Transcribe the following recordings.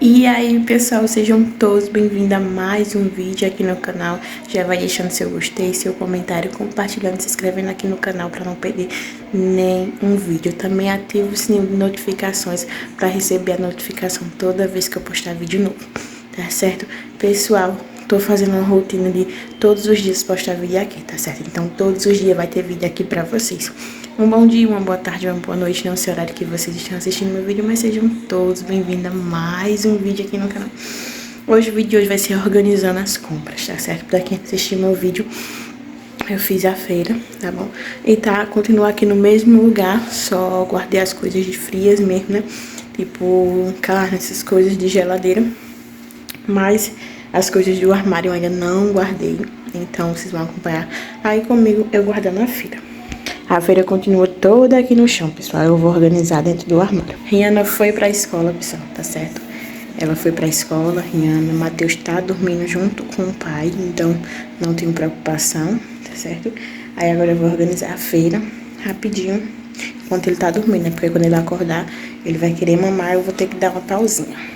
E aí pessoal, sejam todos bem-vindos a mais um vídeo aqui no canal. Já vai deixando seu gostei, seu comentário, compartilhando, se inscrevendo aqui no canal para não perder nenhum vídeo. Também ativa o sininho de notificações para receber a notificação toda vez que eu postar vídeo novo, tá certo? Pessoal, tô fazendo uma rotina de todos os dias postar vídeo aqui, tá certo? Então todos os dias vai ter vídeo aqui pra vocês. Um bom dia, uma boa tarde, uma boa noite, não sei o horário que vocês estão assistindo meu vídeo, mas sejam todos bem-vindos a mais um vídeo aqui no canal. Hoje o vídeo de hoje vai ser organizando as compras, tá certo? Pra quem assistiu meu vídeo, eu fiz a feira, tá bom? E continua aqui no mesmo lugar, só guardei as coisas de frias mesmo, né? Tipo carne, essas coisas de geladeira, mas as coisas do armário eu ainda não guardei, então vocês vão acompanhar aí comigo eu guardando a feira. A feira continua toda aqui no chão, pessoal. Eu vou organizar dentro do armário. Rihanna foi pra escola, pessoal, tá certo? Ela foi pra escola, Rihanna. Matheus tá dormindo junto com o pai, então não tenho preocupação, tá certo? Aí agora eu vou organizar a feira rapidinho, enquanto ele tá dormindo, né? Porque quando ele acordar, ele vai querer mamar, eu vou ter que dar uma pausinha.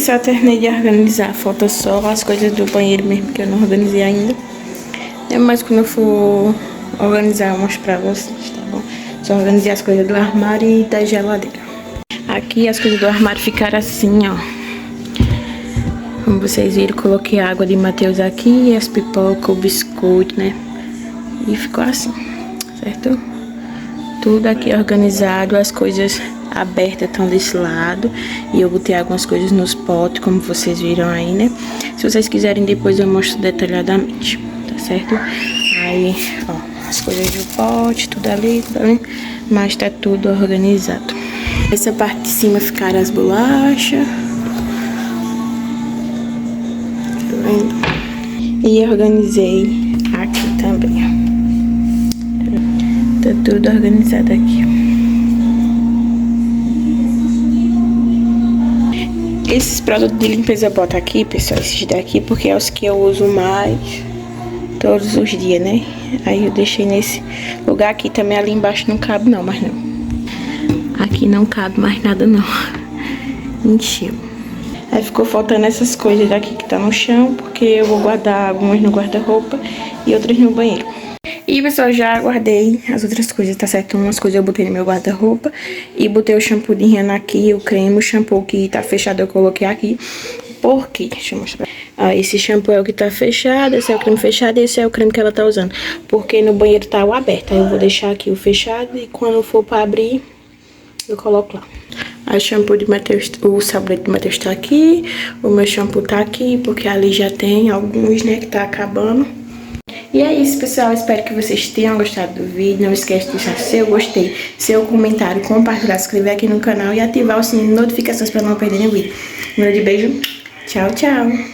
pessoal, terminei de organizar. Falta só as coisas do banheiro mesmo, que eu não organizei ainda. Mas quando eu for organizar, eu mostro pra vocês, tá bom? Só organizei as coisas do armário e da geladeira. Aqui as coisas do armário ficaram assim, ó. Como vocês viram, coloquei a água de Matheus aqui, as pipocas, o biscoito, né? E ficou assim, certo? Tudo aqui organizado, as coisas abertas estão desse lado. E eu botei algumas coisas nos potes, como vocês viram aí, né? Se vocês quiserem, depois eu mostro detalhadamente, tá certo? Aí, ó, as coisas do pote, tudo ali, mas tá tudo organizado. Essa parte de cima ficaram as bolachas. Tá vendo? E organizei aqui também, ó. Tá tudo organizado aqui, ó. Esses produtos de limpeza eu boto aqui, pessoal, esses daqui, porque é os que eu uso mais todos os dias, né? Aí eu deixei nesse lugar aqui também, ali embaixo não cabe não, mas não. Aqui não cabe mais nada não. Encheu. Aí ficou faltando essas coisas daqui que tá no chão, porque eu vou guardar algumas no guarda-roupa e outras no banheiro. E, pessoal, já guardei as outras coisas, tá certo? Umas coisas eu botei no meu guarda-roupa e botei o shampoo de Rihanna aqui, o creme, o shampoo que tá fechado eu coloquei aqui. Por quê? Deixa eu mostrar. Esse shampoo é o que tá fechado, esse é o creme fechado e esse é o creme que ela tá usando. Porque no banheiro tá o aberto, aí eu vou deixar aqui o fechado e quando for pra abrir, eu coloco lá. O shampoo de Matheus, o sabonete de Matheus tá aqui, o meu shampoo tá aqui, porque ali já tem alguns, né, que tá acabando. E é isso, pessoal. Espero que vocês tenham gostado do vídeo. Não esquece de deixar seu gostei, seu comentário, compartilhar, se inscrever aqui no canal e ativar o sininho de notificações para não perderem o vídeo. Um grande beijo. Tchau, tchau.